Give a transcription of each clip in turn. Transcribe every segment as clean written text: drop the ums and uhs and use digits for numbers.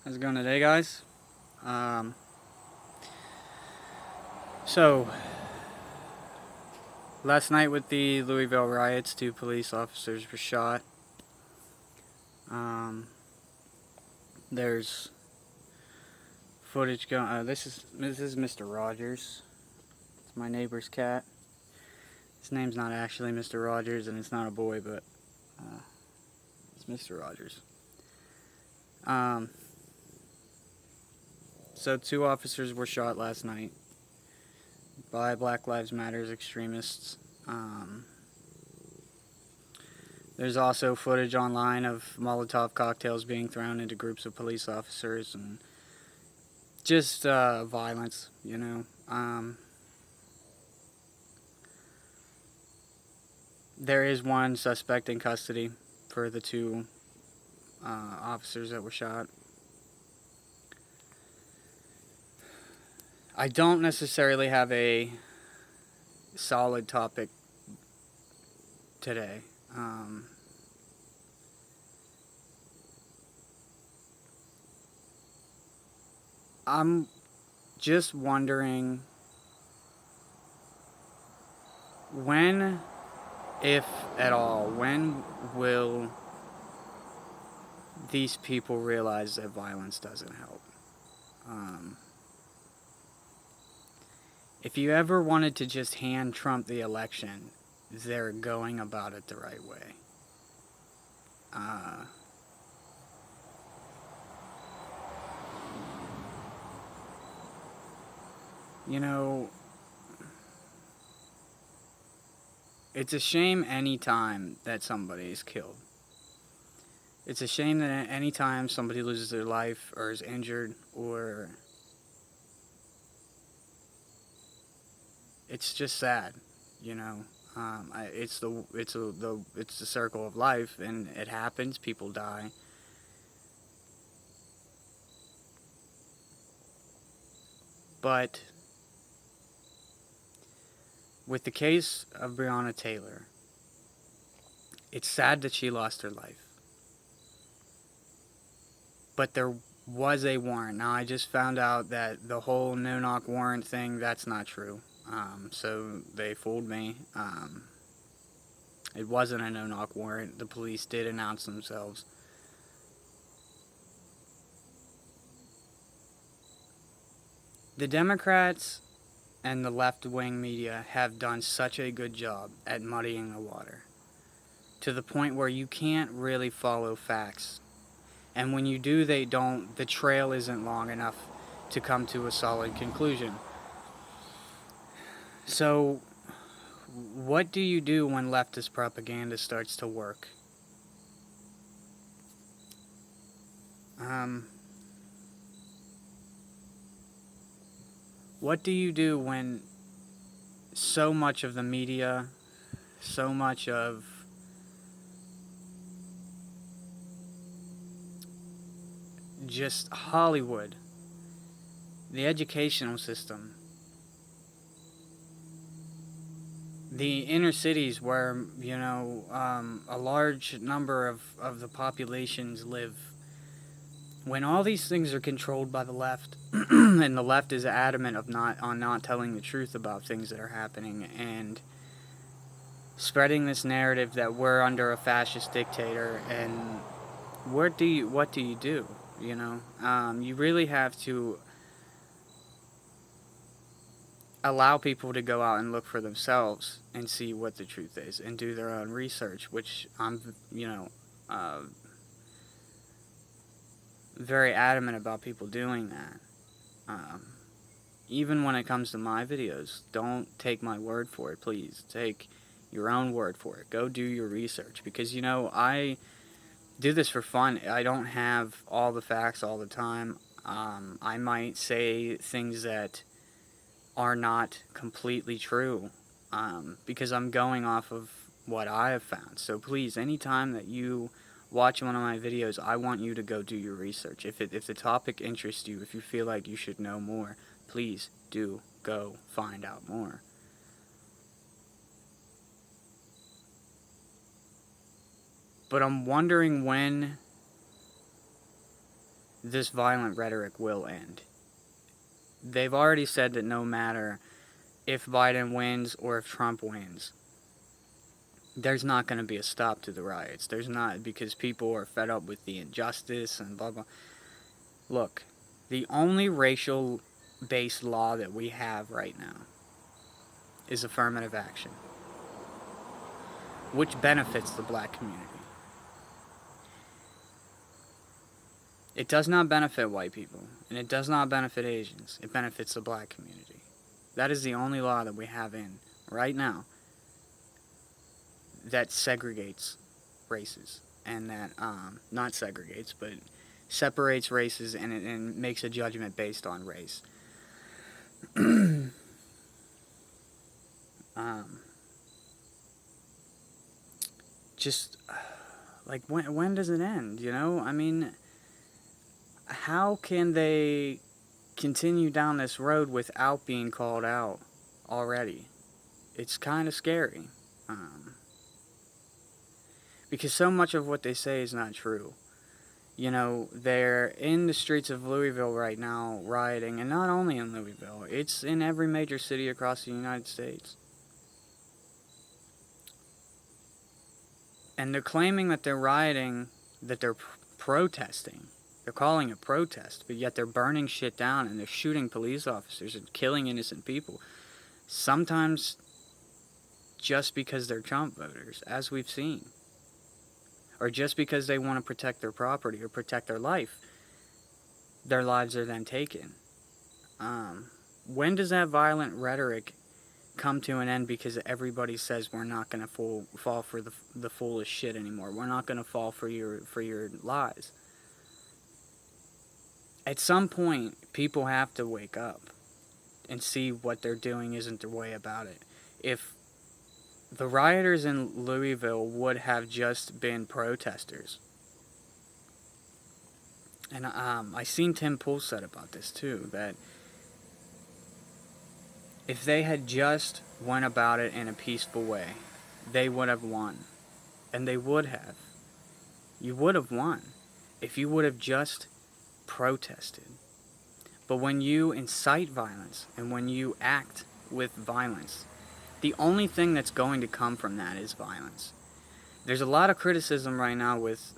How's it going today, guys? Um, so, last night with the Louisville riots, 2 police officers were shot. Um, there's footage going. This is Mr. Rogers. It's my neighbor's cat. His name's not actually Mr. Rogers, and it's not a boy, but uh, it's Mr. Rogers. Um, so 2 officers were shot last night by Black Lives Matter extremists. Um, There's also footage online of Molotov cocktails being thrown into groups of police officers and just violence, you know. There is one suspect in custody for the 2 officers that were shot. I don't necessarily have a solid topic today. I'm just wondering when, if at all, when will these people realize that violence doesn't help? If you ever wanted to just hand Trump the election, they're going about it the right way. Uh, you know, it's a shame any time that somebody is killed. It's a shame that any time somebody loses their life or is injured, or it's just sad, you know. It's the circle of life, and it happens. People die. But with the case of Breonna Taylor, it's sad that she lost her life. But there was a warrant. Now, I just found out that the whole no-knock warrant thing, that's not true. So they fooled me. It wasn't a no-knock warrant. The police did announce themselves. The Democrats and the left-wing media have done such a good job at muddying the water, to the point where you can't really follow facts. And when you do, the trail isn't long enough to come to a solid conclusion. So, what do you do when leftist propaganda starts to work? What do you do when so much of the media, so much of just Hollywood, the educational system, the inner cities where, a large number of the populations live, when all these things are controlled by the left, and the left is adamant of not telling the truth about things that are happening, and spreading this narrative that we're under a fascist dictator, and what do you do? You really have to allow people to go out and look for themselves and see what the truth is and do their own research, which I'm, very adamant about people doing that. Even when it comes to my videos, don't take my word for it, please. Take your own word for it. Go do your research, because, I do this for fun. I don't have all the facts all the time. I might say things that are not completely true, because I'm going off of what I have found. So please, anytime that you watch one of my videos, I want you to go do your research. If the topic interests you, if you feel like you should know more, please do go find out more. But I'm wondering when this violent rhetoric will end. They've already said that no matter if Biden wins or if Trump wins, there's not going to be a stop to the riots. There's not, because people are fed up with the injustice and blah, blah. Look, the only racial-based law that we have right now is affirmative action, which benefits the black community. It does not benefit white people, and it does not benefit Asians. It benefits the black community. That is the only law that we have in right now that segregates races, and that, not segregates, but separates races and makes a judgment based on race. Just, like, when does it end, you know? I mean, how can they continue down this road without being called out already? It's kind of scary. Because so much of what they say is not true. You know, they're in the streets of Louisville right now rioting, and not only in Louisville, it's in every major city across the United States. And they're claiming that they're rioting, that they're protesting. They're calling it protest, but yet they're burning shit down and they're shooting police officers and killing innocent people. Sometimes just because they're Trump voters, as we've seen. Or just because they want to protect their property or protect their life, their lives are then taken. When does that violent rhetoric come to an end because everybody says we're not going to fall for the foolish shit anymore? We're not going to fall for your lies. At some point, people have to wake up and see what they're doing isn't the way about it. If the rioters in Louisville would have just been protesters, and I seen Tim Pool said about this too, that if they had just went about it in a peaceful way, they would have won. And they would have. You would have won if you would have just protested. But when you incite violence and when you act with violence, the only thing that's going to come from that is violence. There's a lot of criticism right now with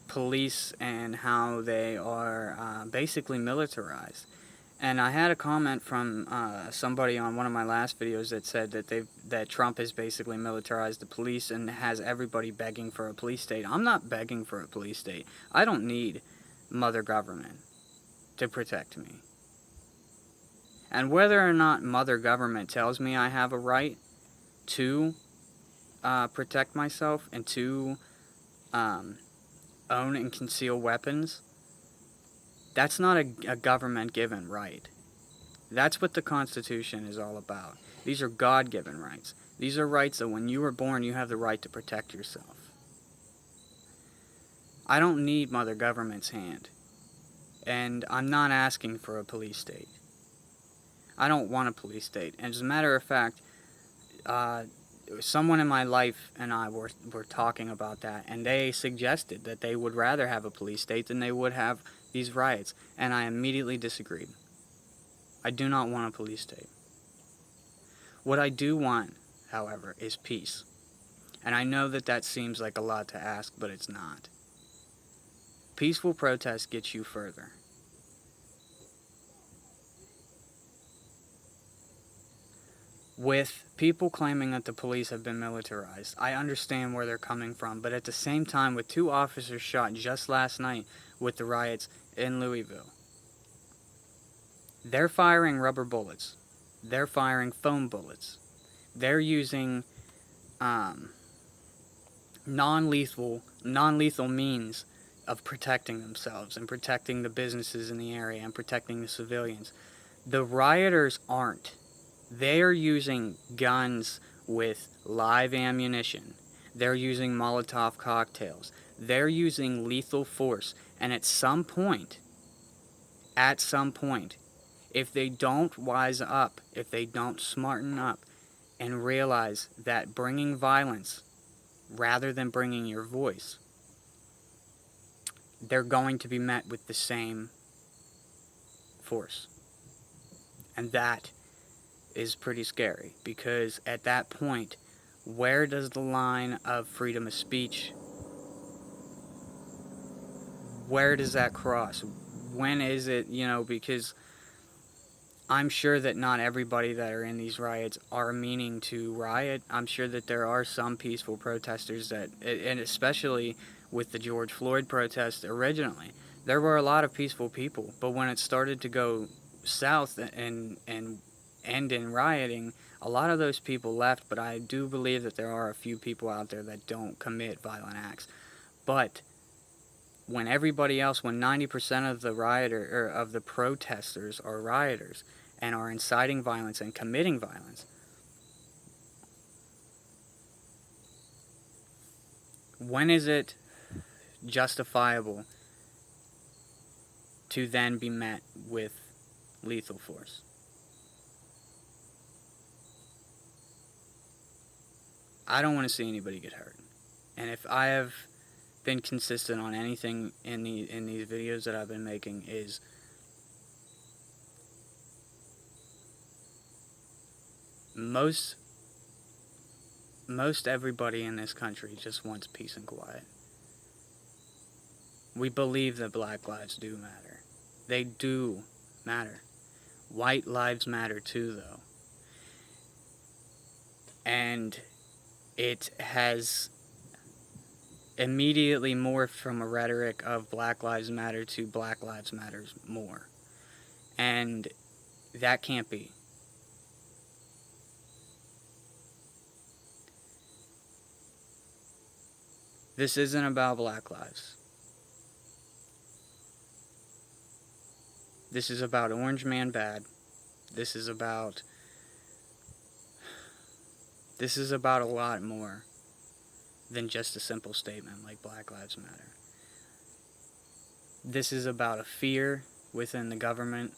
police and how they are basically militarized. And I had a comment from somebody on one of my last videos that said that Trump has basically militarized the police and has everybody begging for a police state. I'm not begging for a police state. I don't need mother government to protect me. And whether or not mother government tells me I have a right to protect myself and to own and conceal weapons, that's not a government-given right. That's what the Constitution is all about. These are God-given rights. These are rights that when you were born, you have the right to protect yourself. I don't need mother government's hand. And I'm not asking for a police state. I don't want a police state. And as a matter of fact, someone in my life and I were talking about that, and they suggested that they would rather have a police state than they would have these riots, and I immediately disagreed. I do not want a police state. What I do want, however, is peace. And I know that that seems like a lot to ask, but it's not. Peaceful protest gets you further. With people claiming that the police have been militarized, I understand where they're coming from, but at the same time, with 2 officers shot just last night with the riots in Louisville, they're firing rubber bullets. They're firing foam bullets. They're using non-lethal means of protecting themselves and protecting the businesses in the area and protecting the civilians. The rioters aren't. They're using guns with live ammunition. They're using Molotov cocktails. They're using lethal force. And at some point, if they don't wise up, if they don't smarten up and realize that bringing violence rather than bringing your voice, they're going to be met with the same force. And that is pretty scary, because at that point, where does the line of freedom of speech, where does that cross? When is it, because I'm sure that not everybody that are in these riots are meaning to riot. I'm sure that there are some peaceful protesters that, and especially with the George Floyd protest originally, there were a lot of peaceful people. But when it started to go south and end in rioting, a lot of those people left. But I do believe that there are a few people out there that don't commit violent acts. But when everybody else, when 90% of the of the protesters are rioters and are inciting violence and committing violence, when is it justifiable to then be met with lethal force? I don't want to see anybody get hurt. And if I have been consistent on anything in these videos that I've been making, is most everybody in this country just wants peace and quiet. We believe that black lives do matter. They do matter. White lives matter too, though. And it has immediately morphed from a rhetoric of Black Lives Matter to Black Lives Matters more. And that can't be. This isn't about black lives. This is about Orange Man Bad. This is about a lot more than just a simple statement like Black Lives Matter. This is about a fear within the government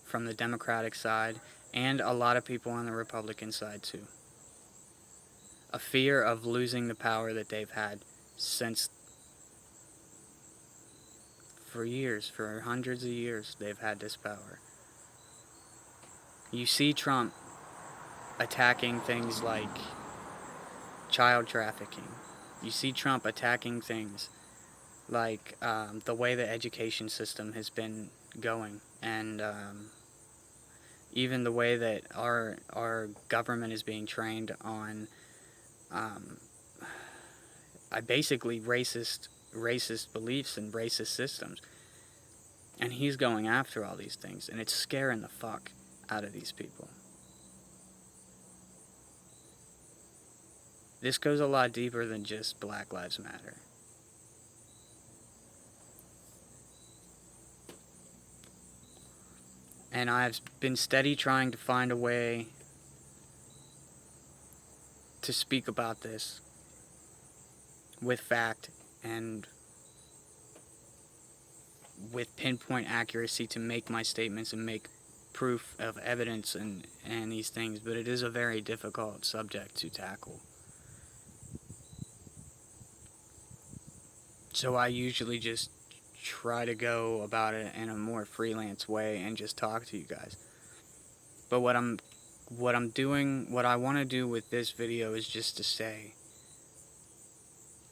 from the Democratic side and a lot of people on the Republican side too. A fear of losing the power that they've had since, for years, for hundreds of years, they've had this power. You see Trump attacking things like child trafficking. You see Trump attacking things like the way the education system has been going, and even the way that our government is being trained on basically racist beliefs and racist systems. And he's going after all these things, and it's scaring the fuck out of these people. This goes a lot deeper than just Black Lives Matter. And I've been steady trying to find a way to speak about this with fact and with pinpoint accuracy to make my statements and make proof of evidence and these things, but it is a very difficult subject to tackle. So I usually just try to go about it in a more freelance way and just talk to you guys. But what I want to do with this video is just to say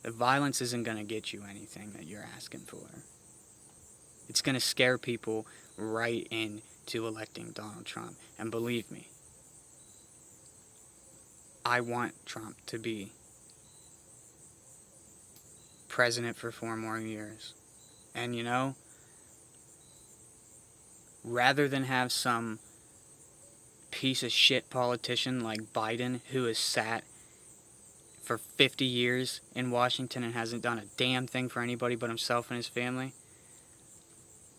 that violence isn't going to get you anything that you're asking for. It's going to scare people right into electing Donald Trump. And believe me, I want Trump to be president for 4 more years. And rather than have some piece of shit politician like Biden who has sat for 50 years in Washington and hasn't done a damn thing for anybody but himself and his family,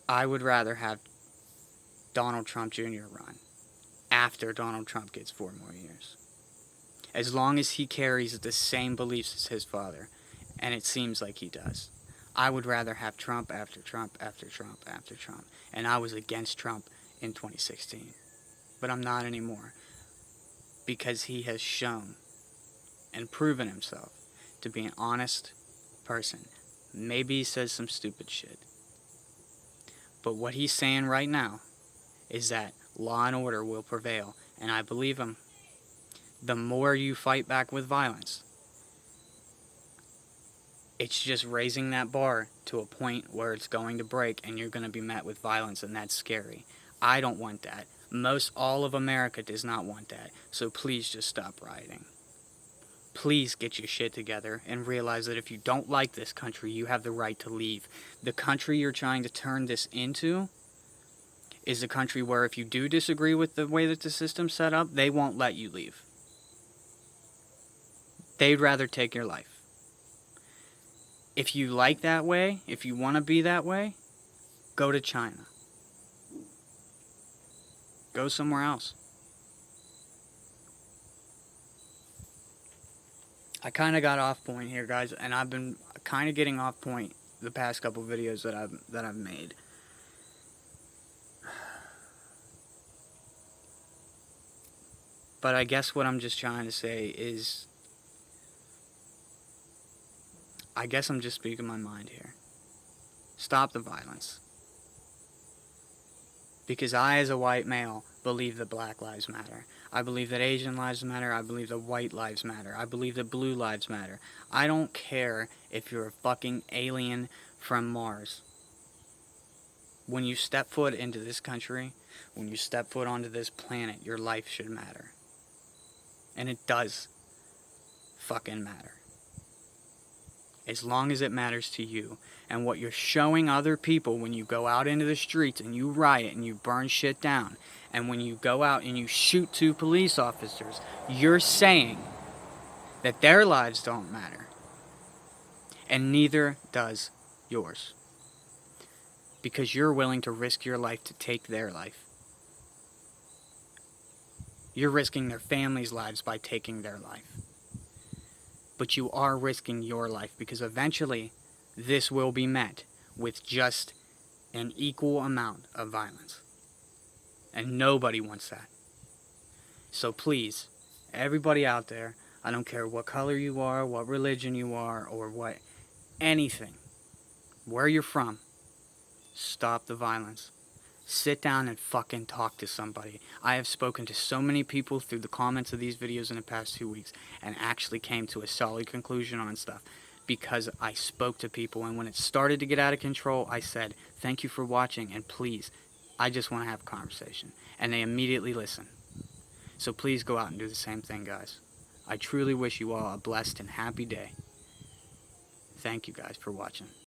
I would rather have Donald Trump Jr. run after Donald Trump gets 4 more years. As long as he carries the same beliefs as his father, and it seems like he does. I would rather have Trump after Trump after Trump after Trump. And I was against Trump in 2016. But I'm not anymore. Because he has shown and proven himself to be an honest person, Maybe he says some stupid shit. But what he's saying right now is that law and order will prevail. And I believe him. The more you fight back with violence, it's just raising that bar to a point where it's going to break and you're going to be met with violence, and that's scary. I don't want that. Most all of America does not want that. So please just stop rioting. Please get your shit together and realize that if you don't like this country, you have the right to leave. The country you're trying to turn this into is a country where if you do disagree with the way that the system's set up, they won't let you leave. They'd rather take your life. If you like that way, if you want to be that way, go to China. Go somewhere else. I kind of got off point here, guys, and I've been kind of getting off point the past couple videos that I've made. But I guess what I'm just trying to say is, I guess I'm just speaking my mind here. Stop the violence. Because I, as a white male, believe that Black lives matter. I believe that Asian lives matter. I believe that white lives matter. I believe that blue lives matter. I don't care if you're a fucking alien from Mars. When you step foot into this country, when you step foot onto this planet, your life should matter. And it does fucking matter. As long as it matters to you. And what you're showing other people when you go out into the streets and you riot and you burn shit down, and when you go out and you shoot 2 police officers, you're saying that their lives don't matter. And neither does yours. Because you're willing to risk your life to take their life. You're risking their families' lives by taking their life. But you are risking your life, because eventually this will be met with just an equal amount of violence. And nobody wants that. So please, everybody out there, I don't care what color you are, what religion you are, or what anything, where you're from, stop the violence. Sit down and fucking talk to somebody. I have spoken to so many people through the comments of these videos in the past 2 weeks and actually came to a solid conclusion on stuff because I spoke to people, and when it started to get out of control, I said, thank you for watching, and please, I just want to have a conversation. And they immediately listen. So please go out and do the same thing, guys. I truly wish you all a blessed and happy day. Thank you guys for watching.